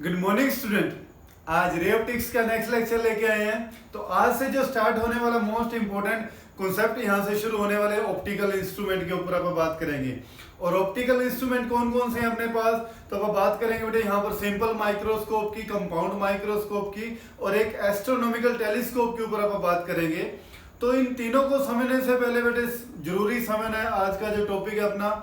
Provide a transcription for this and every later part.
Good morning student. आज ray optics का next lecture लेके आए हैं। तो आज से जो स्टार्ट होने वाला मोस्ट इंपोर्टेंट कॉन्सेप्ट यहाँ से शुरू होने वाले ऑप्टिकल इंस्ट्रूमेंट के ऊपर आप बात करेंगे। और ऑप्टिकल इंस्ट्रूमेंट कौन कौन से हैं अपने पास, तो अब बात करेंगे बेटे यहाँ पर सिंपल माइक्रोस्कोप की, कंपाउंड माइक्रोस्कोप की और एक एस्ट्रोनॉमिकल टेलीस्कोप के ऊपर आप बात करेंगे। तो इन तीनों को समझने से पहले बेटे जरूरी समझना है आज का जो टॉपिक है अपना,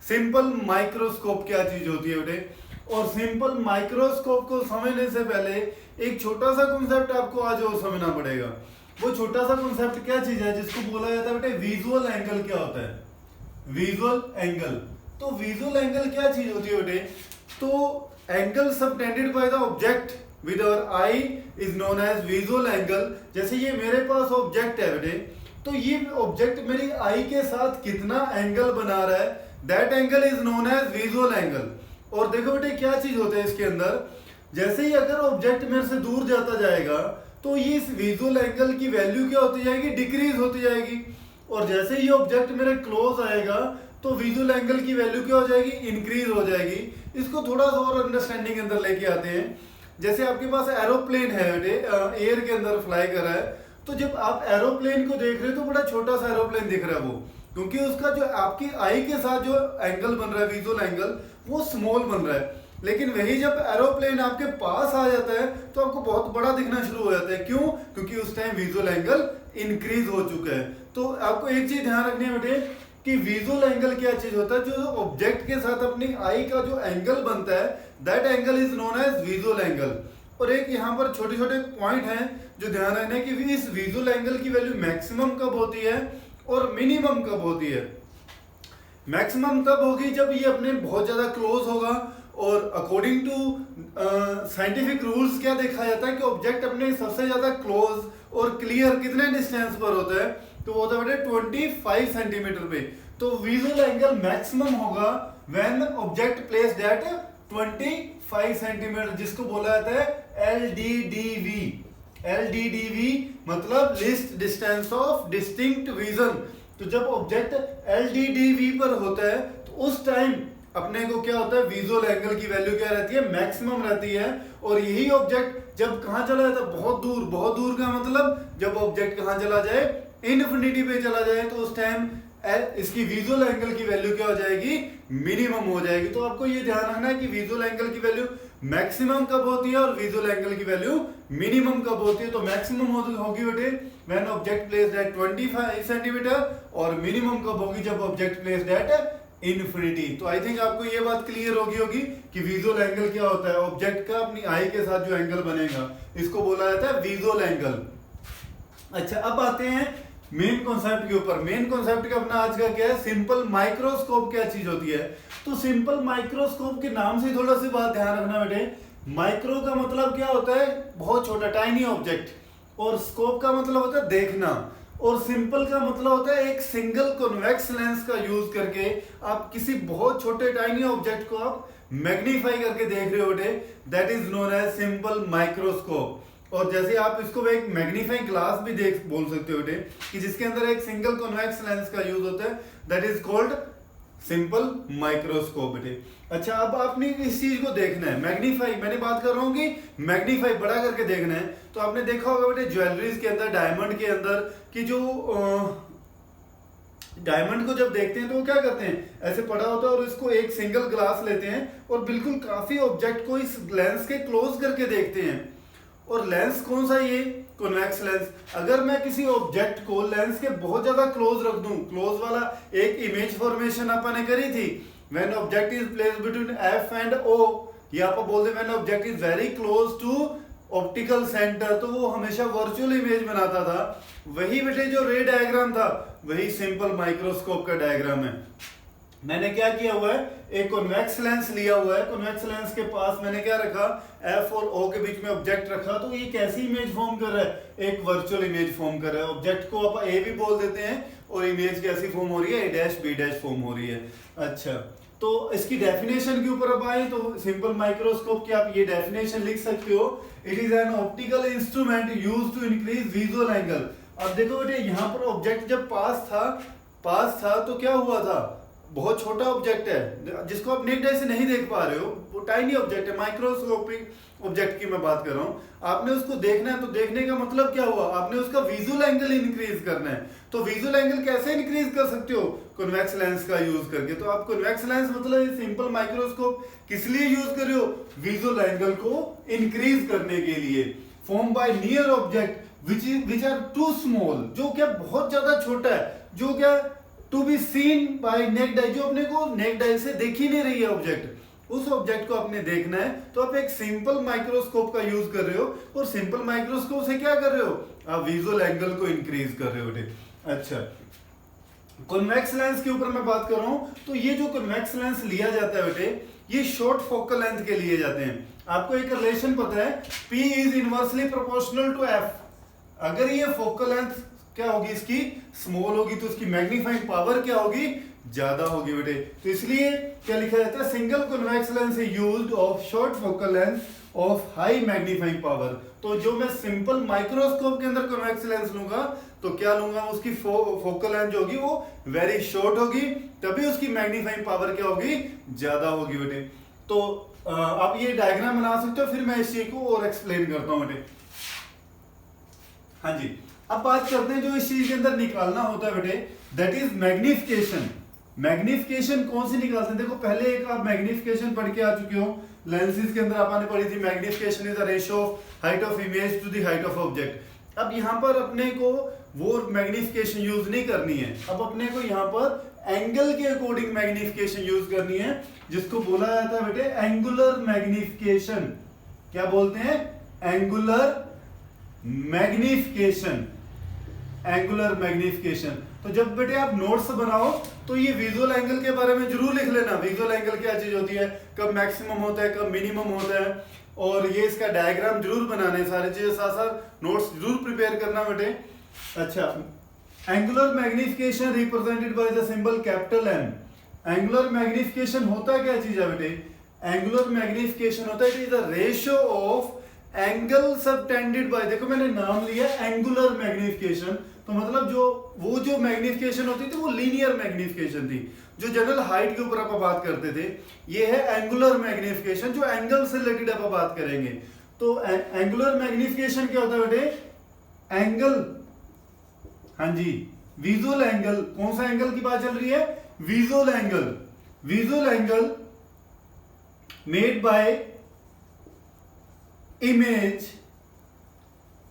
सिंपल माइक्रोस्कोप क्या चीज होती है बेटे। और सिंपल माइक्रोस्कोप को समझने से पहले एक छोटा सा कॉन्सेप्ट आपको आज और समझना पड़ेगा। वो छोटा सा कॉन्सेप्ट क्या चीज है जिसको बोला जाता है बेटे विजुअल एंगल। क्या होता है विजुअल एंगल? तो विजुअल एंगल क्या चीज होती है बेटे? तो angle subtended by the object with our eye is known as visual angle. जैसे ये मेरे पास ऑब्जेक्ट है बेटे, तो ये ऑब्जेक्ट मेरी आई के साथ कितना एंगल बना रहा है, that angle is known as visual angle. और देखो बेटे क्या चीज होता है इसके अंदर, जैसे ही अगर ऑब्जेक्ट मेरे से दूर जाता जाएगा तो ये इस विजुअल एंगल की वैल्यू क्या होती जाएगी, डिक्रीज होती जाएगी। और जैसे ही ऑब्जेक्ट मेरे क्लोज आएगा तो विजुअल एंगल की वैल्यू क्या हो जाएगी, इंक्रीज हो जाएगी। इसको थोड़ा सा और अंडरस्टैंडिंग के अंदर लेके आते हैं। जैसे आपके पास एरोप्लेन है बेटे, एयर के अंदर फ्लाई कर रहा है, तो जब आप एरोप्लेन को देख रहे हो तो बड़ा छोटा सा एरोप्लेन दिख रहा है वो, क्योंकि उसका जो आपकी आई के साथ जो एंगल बन रहा है विजुअल एंगल वो स्मॉल बन रहा है। लेकिन वही जब एरोप्लेन आपके पास आ जाता है तो आपको बहुत बड़ा दिखना शुरू हो जाता है। क्यों? क्योंकि उस टाइम विजुअल एंगल इंक्रीज हो चुका है। तो आपको एक चीज ध्यान रखनी है बेटे कि विजुअल एंगल क्या चीज होता है, जो ऑब्जेक्ट के साथ अपनी आई का जो एंगल बनता है that angle is known as visual angle. और एक यहाँ पर छोटे छोटे पॉइंट हैं जो ध्यान रखने की, इस विजुअल एंगल की वैल्यू मैक्सिमम कब होती है और मिनिमम कब होती है। मैक्सिमम तब होगी जब ये अपने बहुत ज्यादा क्लोज होगा। और अकॉर्डिंग टू साइंटिफिक रूल्स क्या देखा जाता है कि ऑब्जेक्ट अपने सबसे ज्यादा क्लोज और क्लियर कितने डिस्टेंस पर होता है, तो वो होता है 25 सेंटीमीटर पे। तो विजुअल एंगल मैक्सिमम होगा when object placed eight 25 centimetre, जिसको बोला जाता है LDDV। LDDV मतलब least distance of distinct vision. तो जब ऑब्जेक्ट LDDV पर होता है तो उस टाइम अपने को क्या होता है, विजुअल एंगल की वैल्यू क्या रहती है, मैक्सिमम रहती है। और यही ऑब्जेक्ट जब कहां चला जाता है, बहुत दूर का मतलब जब ऑब्जेक्ट कहां चला जाए, इनफिनिटी पे चला जाए, तो उस टाइम इसकी विजुअल एंगल की वैल्यू क्या हो जाएगी, मिनिमम हो जाएगी। तो आपको ये ध्यान रखना है कि विजुअल एंगल की वैल्यू मैक्सिमम कब होती है और विजुअल एंगल की वैल्यू मिनिमम कब होती है। तो मैक्सिमम होगी बेटे when object placed eight 25 centimetre, और मिनिमम कब होगी जब ऑब्जेक्ट प्लेस्ड एट इनफिनिटी। तो आई थिंक आपको ये बात क्लियर होगी कि विजुअल एंगल क्या होता है, ऑब्जेक्ट का अपनी आई के साथ जो एंगल बनेगा इसको बोला जाता है विजुअल एंगल। अच्छा, अब आते हैं मेन कॉन्सेप्ट के ऊपर। मेन कॉन्सेप्ट का अपना आज का क्या है, सिंपल माइक्रोस्कोप क्या चीज होती है। तो सिंपल माइक्रोस्कोप के नाम से थोड़ा सी बात ध्यान रखना बेटे। माइक्रो का मतलब क्या होता है, बहुत छोटा, टाइनी ऑब्जेक्ट, और स्कोप का मतलब होता है देखना, और सिंपल का मतलब होता है एक सिंगल कॉन्वेक्स लेंस का यूज करके आप किसी बहुत छोटे टाइनी ऑब्जेक्ट को आप मैग्नीफाई करके देख रहे हो बेटे, that is known as simple microscope. और जैसे आप इसको एक मैग्नीफाइंग ग्लास भी देख बोल सकते हो बेटे कि जिसके अंदर एक सिंगल कॉन्वेक्स लेंस का यूज होता है, that is called simple microscope बेटे। अच्छा, अब आपने इस चीज को देखना है, मैग्नीफाई, मैंने बात कर रहा हूँ कि मैग्नीफाई बड़ा करके देखना है। तो आपने देखा होगा बेटे ज्वेलरीज के अंदर, डायमंड के अंदर कि जो डायमंड को जब देखते हैं तो वो क्या करते हैं, ऐसे पड़ा होता है और इसको एक सिंगल ग्लास लेते हैं और बिल्कुल काफी ऑब्जेक्ट को इस लेंस के क्लोज करके देखते हैं। और लेंस कौन सा, ये कॉन्वेक्स लेंस। अगर मैं किसी ऑब्जेक्ट को लेंस के बहुत ज्यादा क्लोज रख दूं, क्लोज वाला एक इमेज फॉर्मेशन अपन ने करी थी, when object is placed between F and O, या आप बोलते हैं when object is very close to optical centre, तो वो हमेशा वर्चुअल इमेज बनाता था। वही बेटे जो रे डायग्राम था वही सिंपल माइक्रोस्कोप का डायग्राम है। मैंने क्या किया हुआ है, एक कॉन्वेक्स लेंस लिया हुआ है, कॉन्वेक्स लेंस के पास मैंने क्या रखा, F और O के बीच में ऑब्जेक्ट रखा, तो ये कैसी इमेज फॉर्म कर रहा है, एक वर्चुअल इमेज फॉर्म कर रहा है। ऑब्जेक्ट को आप A भी बोल देते हैं और इमेज कैसी फॉर्म हो रही है, A' B' फॉर्म हो रही है। अच्छा, तो इसकी डेफिनेशन के ऊपर अब आए तो सिंपल माइक्रोस्कोप की आप ये डेफिनेशन लिख सकते हो, it is an optical instrument used to increase visual angle. अब देखो बेटे यहाँ पर ऑब्जेक्ट जब पास था तो क्या हुआ था, बहुत छोटा ऑब्जेक्ट है जिसको आप नेक्ड आई से नहीं देख पा रहे हो, वो टाइनी ऑब्जेक्ट है, माइक्रोस्कोपिक ऑब्जेक्ट की मैं बात कर रहा हूँ, आपने उसको देखना है तो देखने का मतलब क्या हुआ, आपने उसका विजुअल एंगल इंक्रीज करना है। तो विजुअल एंगल कैसे इंक्रीज कर सकते हो, कन्वेक्स लेंस का यूज करके। तो आप कन्वेक्स लेंस मतलब सिंपल माइक्रोस्कोप किस लिए यूज कर रहे हो, विजुअल एंगल को इंक्रीज करने के लिए। Form by near object which are too small, जो क्या बहुत ज्यादा छोटा है, जो क्या to be seen by naked eye, जो अपने को नेक्ड आई से देख ही नहीं रही है ऑब्जेक्ट, उस ऑब्जेक्ट को आपने देखना है। तो आप एक सिंपल माइक्रोस्कोप का यूज कर रहे हो, और सिंपल माइक्रोस्कोप से क्या कर रहे हो, आप विजुअल एंगल को इंक्रीज कर रहे हो बेटे। अच्छा, कन्वेक्स लेंस के ऊपर मैं बात कर रहा हूं, तो ये जो कन्वेक्स लेंस लिया जाता है बेटे, ये शॉर्ट फोकल लेंथ के लिए जाते हैं। आपको एक रिलेशन पता है, P is inversely proportional to F। अगर ये फोकल लेंथ क्या होगी, इसकी स्मॉल होगी, तो इसकी मैग्नीफाइंग पावर क्या होगी, ज्यादा होगी बेटे। तो इसलिए क्या लिखा जाता है, single convex lens is used of short focal length of high magnifying power. तो जो मैं सिंपल माइक्रोस्कोप के अंदर कन्वेक्स लेंस लूंगा, तो क्या लूंगा, उसकी फोकल लेंथ जो होगी वो वेरी शॉर्ट होगी, तभी उसकी मैग्नीफाइंग पावर क्या होगी, ज्यादा होगी बेटे। तो आप ये डायग्राम बना सकते हो, फिर मैं इस चीज को और एक्सप्लेन करता हूं बेटे। हाँ जी, अब बात करते हैं जो इस चीज के अंदर निकालना होता है बेटे, दैट इज मैग्निफिकेशन। मैग्निफिकेशन कौन सी निकालते हैं, देखो पहले एक आप मैग्निफिकेशन पढ़ के आ चुके हो, लेंसेज के अंदर आपने पढ़ी थी, magnification is the ratio of height of image to the height of object. अब यहाँ पर अपने को वो मैग्निफिकेशन यूज नहीं करनी है, अब अपने को यहाँ पर एंगल के अकॉर्डिंग मैग्निफिकेशन यूज करनी है, जिसको बोला जाता है बेटे एंगुलर मैग्निफिकेशन। क्या बोलते हैं, एंगुलर मैग्निफिकेशन, एंगुलर मैग्निफिकेशन। तो जब बेटे आप नोट्स बनाओ तो ये विजुअल एंगल के बारे में जरूर लिख लेना, विजुअल एंगल क्या चीज होती है, कब मैक्सिमम होता है, कब मिनिमम होता है, और ये इसका डायग्राम जरूर बनाने, सारी चीजें साथ साथ नोट्स जरूर प्रिपेयर करना बेटे। अच्छा, angular magnification represented by the symbol capital M. Angular magnification होता क्या चीज है बेटे, एंगुलर मैग्निफिकेशन होता है it is the ratio of angle subtended by, देखो मैंने नाम लिया एंगुलर मैग्निफिकेशन, तो मतलब जो मैग्निफिकेशन होती थी वो लीनियर मैग्निफिकेशन थी, जो जनरल हाइट के ऊपर आप बात करते थे। ये है एंगुलर मैग्निफिकेशन, जो एंगल से रिलेटेड आप बात करेंगे। तो एंगुलर मैग्निफिकेशन क्या होता है बेटे, एंगल, हाँ जी, विजुअल एंगल, कौन सा एंगल की बात चल रही है, visual angle, visual angle made by image,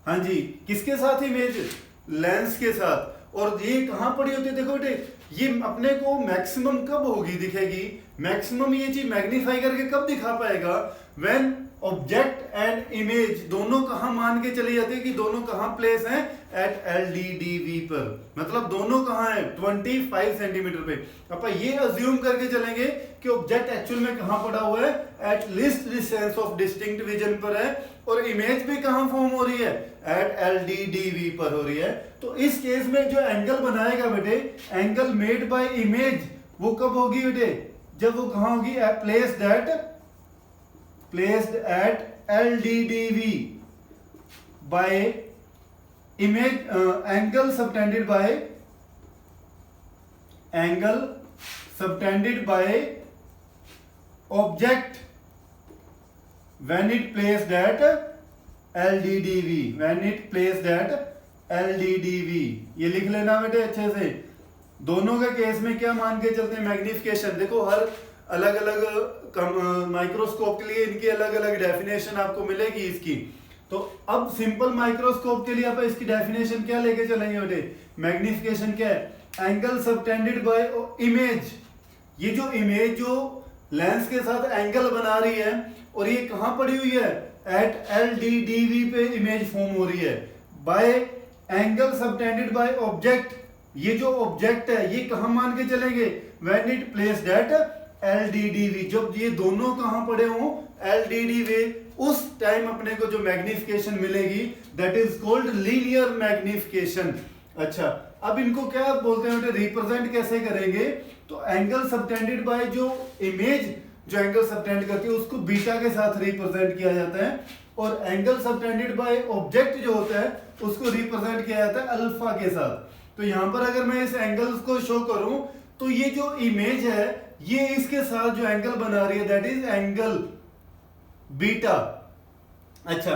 हाँ जी, किसके साथ इमेज, लेंस के साथ। और ये कहां पड़ी होती है, देखो बेटे, ये अपने को मैक्सिमम कब होगी दिखेगी, मैक्सिमम ये चीज मैग्नीफाई करके कब दिखा पाएगा, व्हेन ऑब्जेक्ट एंड इमेज दोनों कहां मान के चली जाती है कि दोनों कहां प्लेस हैं, एट LDDV पर, मतलब दोनों कहां है, 25 सेंटीमीटर पे। अपन ये अज्यूम करके चलेंगे कि ऑब्जेक्ट एक्चुअल में कहां पड़ा हुआ है, eight least distance of distinct vision पर है, और इमेज भी कहां फॉर्म हो रही है, एट LDDV पर हो रही है। तो इस केस में जो एंगल बनाएगा बेटे, एंगल मेड बाय इमेज, वो कब होगी बेटे, जब वो कहां होगी, placed at LDDV by image, angle subtended by object when it placed at LDDV, when it placed at LDDV। ये लिख लेना बेटे अच्छे से। दोनों के केस में क्या मान के चलते हैं, मैग्निफिकेशन। देखो हर अलग अलग माइक्रोस्कोप के लिए इनकी अलग अलग डेफिनेशन आपको मिलेगी इसकी। तो अब सिंपल माइक्रोस्कोप के लिए आप इसकी डेफिनेशन क्या लेके चलेंगे बेटे, मैग्निफिकेशन क्या है, एंगल सबटेंडेड बाय इमेज। ये जो इमेज जो लेंस के साथ एंगल बना रही है, और ये कहां पड़ी हुई है, एट LDDV पे इमेज फॉर्म हो रही है, bye angle subtended by object. ये जो ऑब्जेक्ट है ये कहां मान के चलेंगे, when it placed at LDDV, जब ये दोनों कहां पड़े हों, LDDV, उस टाइम अपने को जो मैग्निफिकेशन मिलेगी, that is called linear magnification. अच्छा, अब इनको क्या बोलते हैं, रिप्रेजेंट कैसे करेंगे, तो एंगल सबटेंडेड बाय जो इमेज जो एंगल सबटेंड करती है उसको बीटा के साथ रिप्रेजेंट किया जाता है, और एंगल सबटेंडेड बाय ऑब्जेक्ट जो होता है उसको रिप्रेजेंट किया जाता है अल्फा के साथ। तो यहां पर अगर मैं इस एंगल्स को शो करूं, तो ये जो इमेज है ये इसके साथ जो एंगल बना रही है दैट इज एंगल बीटा। अच्छा,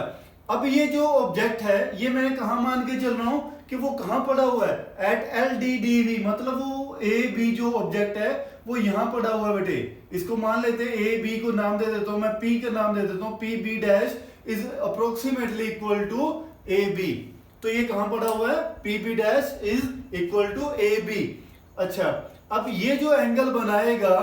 अब ये जो ऑब्जेक्ट है ये मैं कहां मान के चल रहा हूं कि वो कहां पड़ा हुआ है at L D D V, मतलब वो ए बी जो ऑब्जेक्ट है वो यहां पड़ा हुआ है बेटे। इसको मान लेते हैं ए बी को नाम दे देता हूं मैं, पी का नाम दे देता हूं, P B dash is approximately equal to A B. तो ये कहां पड़ा हुआ है, P B dash is equal to A B. अच्छा, अब ये जो एंगल बनाएगा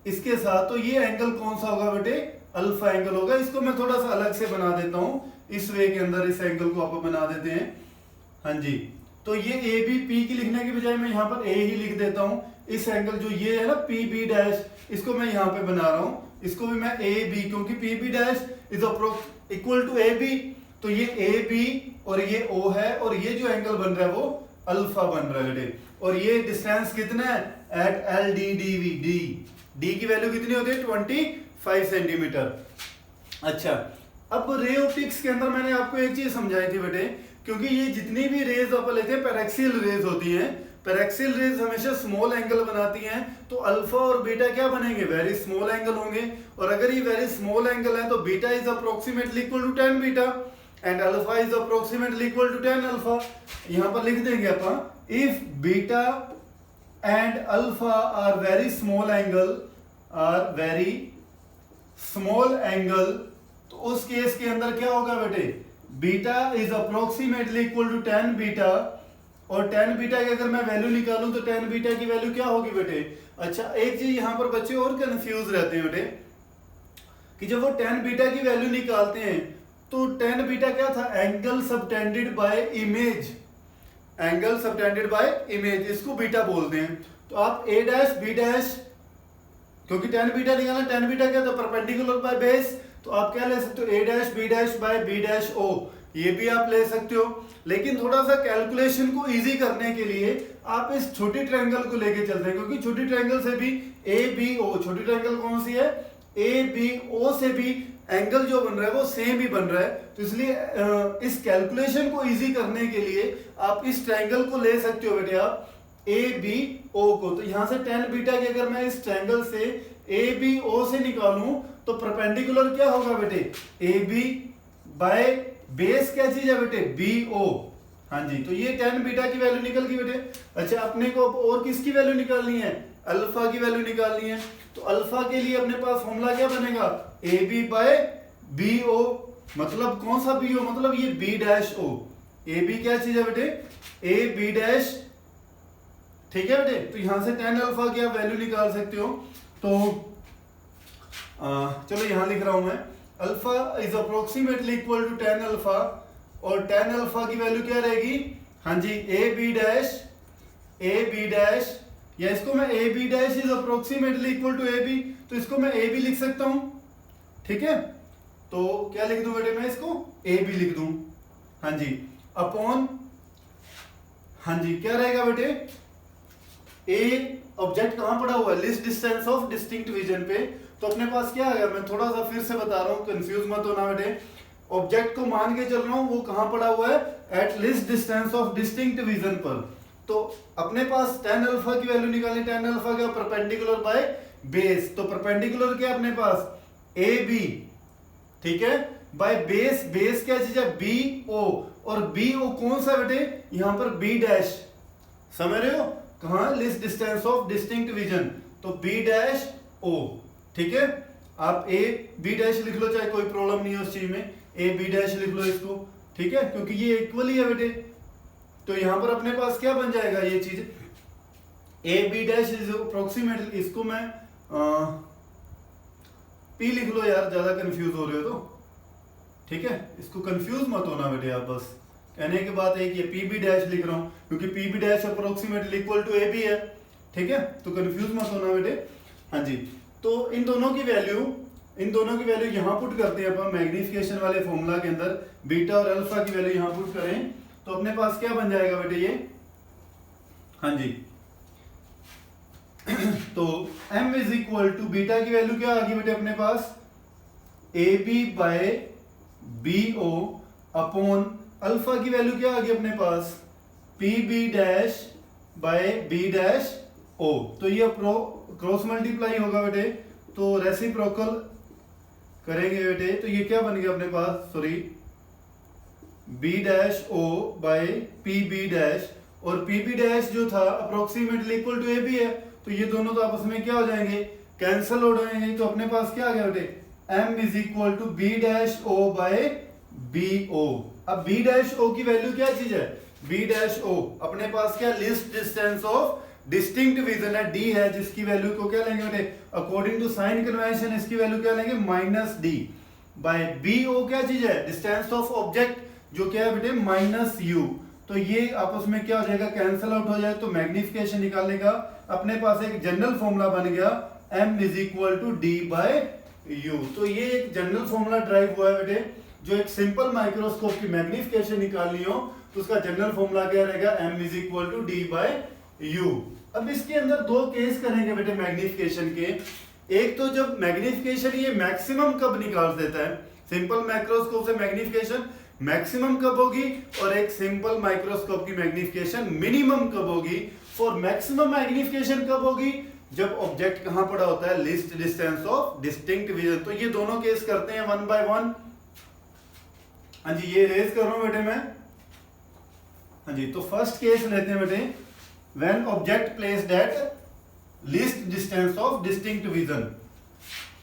इसके साथ, तो ये एंगल कौन सा होगा बेटे, अल्फा एंगल होगा। इसको मैं थोड़ा सा अलग से बना देता हूं, इस वे के अंदर इस एंगल को आप बना देते हैं। हाँ जी, तो ये ए बी पी की लिखने की बजाय मैं यहाँ पर ए ही लिख देता हूं। इस एंगल जो ये है ना पी बी डैश, इसको मैं यहाँ पे बना रहा हूं, इसको भी मैं ए बी, क्योंकि P B dash is equal to A B, तो ये ए बी और ये ओ है, और ये जो एंगल बन रहा है वो अल्फा बन रहा है बेटे। और ये डिस्टेंस कितना है at L D D V, D की वैल्यू कितनी होती है 25 सेंटीमीटर। अच्छा, अब रे ऑप्टिक्स के अंदर मैंने आपको एक चीज समझाई थी बेटे, क्योंकि ये जितनी भी रेज आप लेते हैं पैरेक्सियल रेज होती हैं, पैरेक्सियल रेज हमेशा स्मॉल एंगल बनाती हैं, तो अल्फा और बीटा क्या बनेंगे, वेरी स्मॉल एंगल होंगे। और अगर ये वेरी स्मॉल एंगल है तो beta is approximately equal to 10 beta and alpha is approximately equal to 10 alpha. यहां पर लिख देंगे अपन, if beta and alpha are very small angle, are very small angle, तो उस केस के अंदर क्या होगा बेटे, beta is approximately equal to 10 beta, और 10 बीटा की अगर मैं वैल्यू निकालूं तो 10 बीटा की वैल्यू क्या होगी बेटे। अच्छा, एक चीज यहां पर बच्चे और कंफ्यूज रहते हैं बेटे, कि जब वो 10 बीटा की वैल्यू निकालते हैं तो 10 बीटा क्या था, angle subtended bye image, angle subtended bye image, इसको बीटा बोलते हैं। तो आप ए डैश बी डैश, क्योंकि 10 बीटा निकालना, 10 बीटा क्या था, परपेंडिकुलर बाय बेस, तो आप क्या ले सकते हो, A dash B dash by B dash O, ये भी आप ले सकते हो। लेकिन थोड़ा सा कैलकुलेशन को इजी करने के लिए आप इस छोटी ट्रायंगल को लेके चलते हैं, क्योंकि छोटी ट्रायंगल से भी ए बी ओ, छोटी ट्रायंगल कौन सी है, ए बी ओ से भी एंगल जो बन रहा है वो सेम ही बन रहा है। तो इसलिए इस कैलकुलेशन को इजी करने के लिए आप इस ट्रायंगल को ले सकते हो बेटे, आप ए बी ओ को। तो यहां से 10 बीटा की अगर मैं इस ट्रायंगल से ए बी ओ से निकालूं तो परपेंडिकुलर क्या होगा बेटे, ए बी बाय बेस क्या चीज है बेटे, बी ओ। हाँ जी, तो ये 10 बीटा की वैल्यू निकल गई बेटे। अच्छा, अपने को और किसकी वैल्यू निकालनी है, अल्फा की वैल्यू निकालनी है। तो अल्फा के लिए अपने पास फॉर्मूला क्या बनेगा, A B by B O, मतलब कौन सा बी ओ, मतलब ये B dash O. A B क्या चीज है बेटे, ए बी डैश, ठीक है बेटे। तो यहां से 10 अल्फा की आप वैल्यू निकाल सकते हो। तो चलो यहां लिख रहा हूं मैं, alpha is approximately equal to 10 alpha, और 10 अल्फा की वैल्यू क्या रहेगी, हाँ जी, ए बी डैश, या इसको मैं A B dash is approximately equal to A B, तो इसको मैं ए बी लिख सकता हूं, ठीक है। तो क्या लिख दूं बेटे, मैं इसको ए बी लिख दूं, हाँ जी, अपॉन, हाँ जी, क्या रहेगा बेटे, ए ऑब्जेक्ट कहां पड़ा हुआ है, list distance of distinct vision पे। तो अपने पास क्या आ गया, मैं थोड़ा सा फिर से बता रहा हूं, कंफ्यूज मत होना बेटे। ऑब्जेक्ट को मान के चल रहा हूं वो कहां पड़ा हुआ है, at least distance of distinct vision पर। तो अपने पास 10 अल्फा की वैल्यू निकाली, 10 अल्फा का परपेंडिकुलर बाय बेस, तो परपेंडिकुलर क्या अपने पास, ए बी, ठीक है, बाय बेस, बेस क्या चीज है, बी ओ, और बी ओ कौन सा बेटे, यहां पर बी डैश, समझ रहे हो, कहां, list distance of distinct vision, तो बी डैश ओ, ठीक है। आप ए बी डैश लिख लो, चाहे कोई प्रॉब्लम नहीं है उस चीज में, ए बी डैश लिख लो इसको, ठीक है, क्योंकि ये इक्वल ही है बेटे। तो यहां पर अपने पास क्या बन जाएगा ये चीज, A B dash is approximately, इसको मैं पी लिख लो यार, ज्यादा कंफ्यूज हो रहे हो तो, ठीक है, इसको कंफ्यूज मत होना बेटे आप, बस कहने की बात है कि पी बी डैश लिख रहा हूं क्योंकि P B dash approximately equal to A B है, ठीक है, तो कंफ्यूज मत होना बेटे। हाँ जी, तो इन दोनों की वैल्यू यहां पुट करते हैं अपन मैग्निफिकेशन वाले फॉर्मूला के अंदर, बीटा और अल्फा की वैल्यू यहां पुट करें तो अपने पास क्या बन जाएगा बेटे ये, हाँ जी, तो m is equal to, beta की वैल्यू क्या आ गई बेटे अपने पास, A B by B O, upon alpha की वैल्यू क्या आ गई अपने पास, P B dash by B dash O, तो ये क्रॉस मल्टीप्लाई होगा बेटे, तो रेसिप्रोकल करेंगे बेटे, तो ये क्या बन गया अपने पास, sorry, B dash O by P B dash, और पी बी डैश जो था approximately equal to A B है, तो ये दोनों तो आपस में क्या हो जाएंगे, कैंसल हो जाएंगे। तो अपने पास क्या आ गया बेटे, m is equal to B dash O by B O. अब बी डैश ओ की वैल्यू क्या चीज है, बी डैश ओ अपने पास क्या, least distance of distinct vision है, डी है, जिसकी वैल्यू को क्या लेंगे बेटे, अकॉर्डिंग टू साइन कन्वेंशन इसकी वैल्यू क्या लेंगे, minus D, by B O क्या चीज है, डिस्टेंस ऑफ ऑब्जेक्ट, जो क्या है बेटे माइनस यू। तो ये आपस में क्या हो जाएगा, कैंसल आउट हो जाए, तो मैग्निफिकेशन निकालने का अपने पास एक जनरल फॉर्मूला बन गया, m is equal to D by U. तो ये एक जनरल फॉर्मूला ड्राइव हुआ है बेटे, जो एक सिंपल माइक्रोस्कोप की मैग्निफिकेशन निकालनी हो तो उसका जनरल फॉर्मूला क्या रहेगा, m is equal to D by U. अब इसके अंदर दो केस करेंगे बेटे मैग्निफिकेशन के, एक तो जब मैग्निफिकेशन ये मैक्सिमम कब निकाल देता है, सिंपल माइक्रोस्कोप से मैग्निफिकेशन मैक्सिमम कब होगी, और एक सिंपल माइक्रोस्कोप की मैग्निफिकेशन मिनिमम कब होगी। फॉर मैक्सिमम मैग्निफिकेशन कब होगी, जब ऑब्जेक्ट कहां पड़ा होता है, least distance of distinct vision. तो ये दोनों केस करते हैं वन बाय वन। हाँ जी, ये रेज कर रहा हूं बेटे मैं। हाँ जी, तो फर्स्ट केस लेते हैं बेटे, when object placed at least distance of distinct vision.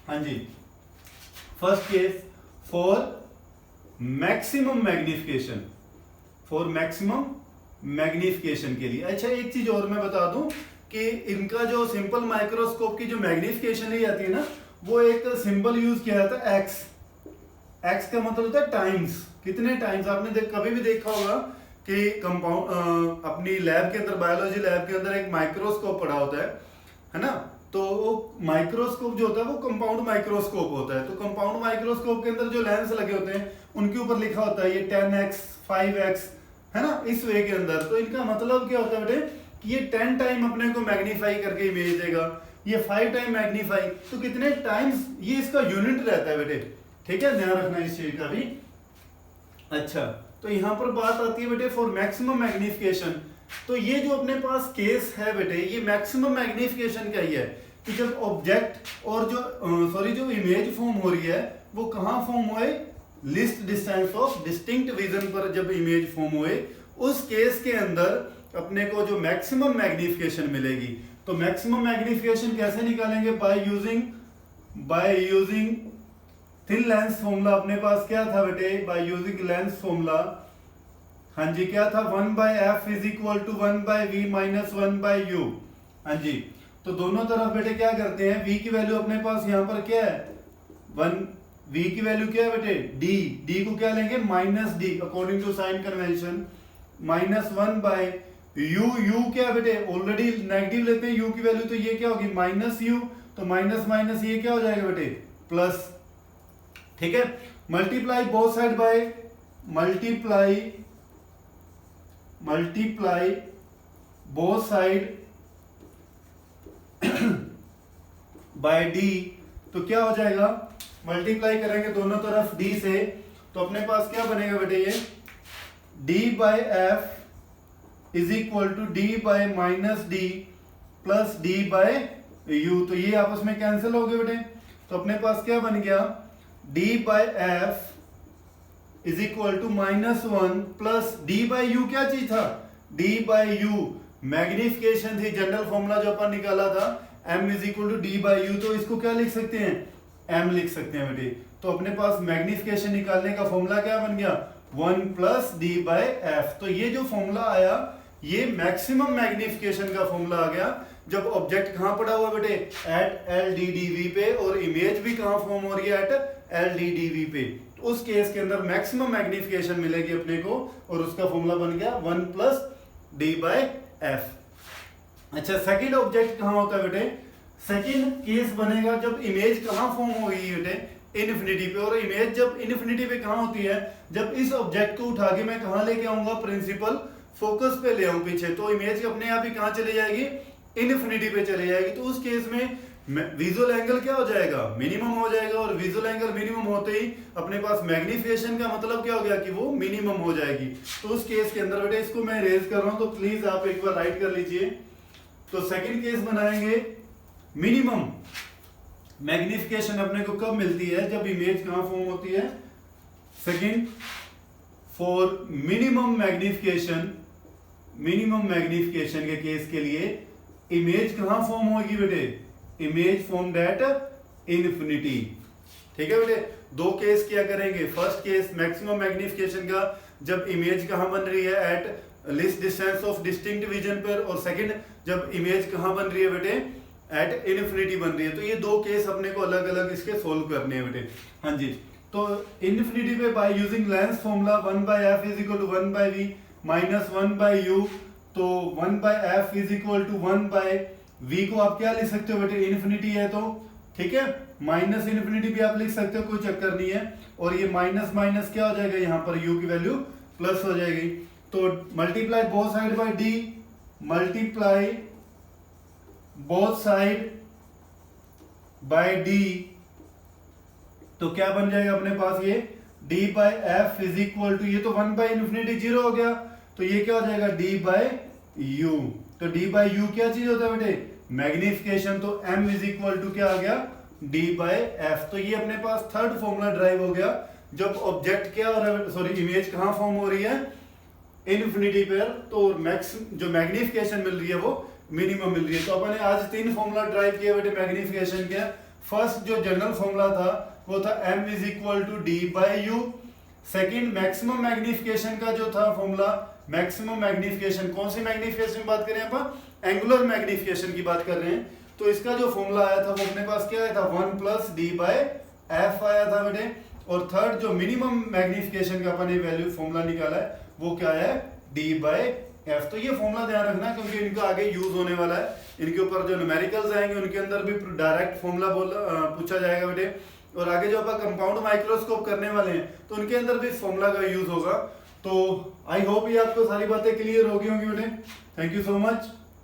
हाँ जी, first case for maximum magnification, for maximum magnification के लिए। अच्छा, एक चीज और मैं बता दूं कि इनका जो सिंपल माइक्रोस्कोप की जो मैग्निफिकेशन ली जाती है ना, वो एक सिंबल यूज किया जाता है एक्स। एक्स का मतलब होता है टाइम्स, कितने टाइम्स। आपने कभी भी देखा होगा कि कंपाउंड अपनी लैब के अंदर, बायोलॉजी लैब के अंदर एक माइक्रोस्कोप पड़ा होता है ना, तो वो माइक्रोस्कोप जो होता है वो कंपाउंड माइक्रोस्कोप होता है। तो कंपाउंड माइक्रोस्कोप के अंदर जो लेंस लगे होते हैं उनके ऊपर लिखा होता है ये 10x 5x, है ना, इस वे के अंदर। तो इनका मतलब क्या होता है बेटे कि ये 10 टाइम अपने को मैग्नीफाई करके इमेज देगा, ये 5 टाइम मैग्नीफाई, तो कितने टाइम्स, ये इसका यूनिट रहता है बेटे, ठीक है, ध्यान रखना इस चीज का भी। अच्छा, तो यहां पर बात आती है बेटे फॉर मैक्सिमम मैग्निफिकेशन। तो ये जो अपने पास केस है बेटे, ये मैक्सिमम मैग्निफिकेशन का ही है कि जब ऑब्जेक्ट और जो इमेज फॉर्म हो रही है वो कहां फॉर्म हुए, list distance of distinct vision पर जब इमेज फॉर्म हुए, उस केस के अंदर अपने को जो मैक्सिमम मैग्निफिकेशन मिलेगी। तो मैक्सिमम मैग्निफिकेशन कैसे निकालेंगे, by using thin lens formula. अपने पास क्या था बेटे, बाय यूजिंग लेंस फॉर्मूला, हाँ जी, क्या था, 1/f is equal to 1/v minus 1/u। हाँ जी, तो दोनों तरफ बेटे क्या करते हैं, v की वैल्यू अपने पास यहाँ पर क्या है, 1, v की वैल्यू क्या है बेटे, d को क्या लेंगे, minus D, according to sign convention, minus 1/u। u क्या है बेटे, ऑलरेडी नेगेटिव लेते हैं u की वैल्यू, तो ये क्या होगी, माइनस u, तो माइनस माइनस ये क्या हो जाएगा बेटे, प्लस, ठीक है। Multiply both side by multiply both side by D, तो क्या हो जाएगा, मल्टीप्लाई करेंगे दोनों तरफ d से, तो अपने पास क्या बनेगा बेटे, ये d/f is equal to d/ minus D plus d/u। तो ये आपस में कैंसिल हो गए बेटे, तो अपने पास क्या बन गया, d/f is equal to -1 plus d/u। क्या चीज था, d/u मैग्निफिकेशन थी, जनरल फॉर्मूला जो अपन निकाला था, m is equal to d/u। तो इसको क्या लिख सकते हैं, m लिख सकते हैं बेटे। तो अपने पास मैग्निफिकेशन निकालने का फॉर्मूला क्या बन गया, 1 प्लस d/f। तो ये जो फॉर्मूला आया, ये मैक्सिमम मैग्निफिकेशन का फॉर्मूला आ गया जब ऑब्जेक्ट कहां पड़ा हुआ बेटे, एट LDDV पे, और इमेज भी कहां फॉर्म हो रही है, एट LDDV पे। तो उस केस के अंदर मैक्सिमम मैग्निफिकेशन मिलेगी अपने को, और उसका फॉर्मूला बन गया 1 प्लस d/f। अच्छा, सेकंड ऑब्जेक्ट कहां होता है बेटे, सेकंड केस बनेगा जब इमेज कहां फॉर्म हो गई बेटे, इनफिनिटी पे। और इमेज जब इनफिनिटी पे कहां होती है, जब इस ऑब्जेक्ट को उठा के मैं कहां लेके आऊंगा, प्रिंसिपल फोकस पे ले आऊं पीछे, तो इमेज अपने आप ही कहां चली जाएगी, इनफिनिटी पे चली जाएगी। तो उस केस में विजुअल एंगल क्या हो जाएगा, मिनिमम हो जाएगा, और विजुअल एंगल मिनिमम होते ही अपने पास मैग्निफिकेशन का मतलब क्या हो गया कि वो मिनिमम हो जाएगी। तो उस केस के अंदर बेटे, इसको मैं रेज कर रहा हूं, तो प्लीज आप एक बार राइट कर लीजिए। तो सेकंड केस बनाएंगे मिनिमम मैग्निफिकेशन अपने को कब मिलती है, जब इमेज कहां फॉर्म होती है। सेकंड, फॉर मिनिमम मैग्निफिकेशन के केस के लिए इमेज कहां फॉर्म होगी बेटे, इमेज फॉर्म्ड एट इन्फिनिटी। ठीक है बेटे, दो केस क्या करेंगे। फर्स्ट केस मैक्सिमम मैग्निफिकेशन का, जब इमेज कहां बन रही है at least distance of distinct vision पर, और सेकंड जब इमेज कहां बन रही है बेटे, एट इन्फिनिटी बन रही है। तो ये दो केस अपने को अलग अलग इसके सोल्व करने हैं बेटे। हाँ जी, तो इन्फिनिटी पे by using lens formula 1/f = 1/v - 1/u, तो 1/f = 1/v को आप क्या लिख सकते हो बेटे, इन्फिनिटी है तो ठीक है, माइनस इन्फिनिटी भी आप लिख सकते हो, कोई चक्कर नहीं है। और ये माइनस माइनस क्या हो जाएगा, यहाँ पर u की वैल्यू प्लस हो जाएगी। तो multiply both side by d, multiply both side by d, तो क्या बन जाएगा अपने पास, ये d/f = ये तो 1/∞ 0 हो गया, तो ये क्या हो जाएगा d/u। तो d/u क्या चीज होता है बेटे, मैग्निफिकेशन। तो m = क्या आ गया d/f। तो ये अपने पास थर्ड फॉर्मूला ड्राइव हो गया, जब ऑब्जेक्ट क्या हो रहा है, सॉरी इमेज कहां फॉर्म हो रही है, इन्फिनिटी पर, तो मैक्स जो मैग्निफिकेशन मिल रही है वो मिनिमम मिल रही है। तो अपन ने आज 3 फॉर्मूला ड्राइव किए बेटे मैग्निफिकेशन के। फर्स्ट जो जनरल फॉर्मूला था वो था m = d/u। Second maximum magnification का जो था फॉर्मूला, मैक्सिमम मैग्निफिकेशन, कौन सी मैग्निफिकेशन की बात कर रहे हैं अपन, एंगुलर मैग्निफिकेशन की बात कर रहे हैं। तो इसका जो फॉर्मूला आया था वो अपने पास क्या आया था, 1 + d/f आया था बेटे। और थर्ड जो मिनिमम मैग्निफिकेशन का अपन ने वैल्यू फॉर्मूला निकाला है वो क्या है, d/f। तो ये फॉर्मूला ध्यान रखना, क्योंकि इनका आगे यूज होने वाला है। इनके ऊपर जो न्यूमेरिकल्स आएंगे उनके अंदर भी डायरेक्ट फॉर्मूला पूछा जाएगा बेटे। और आगे जो अपन कंपाउंड माइक्रोस्कोप करने वाले हैं तो उनके अंदर भी इस फॉर्मूला का यूज होगा। तो आई होप ये आपको सारी बातें क्लियर होगी बेटे। Thank you so much.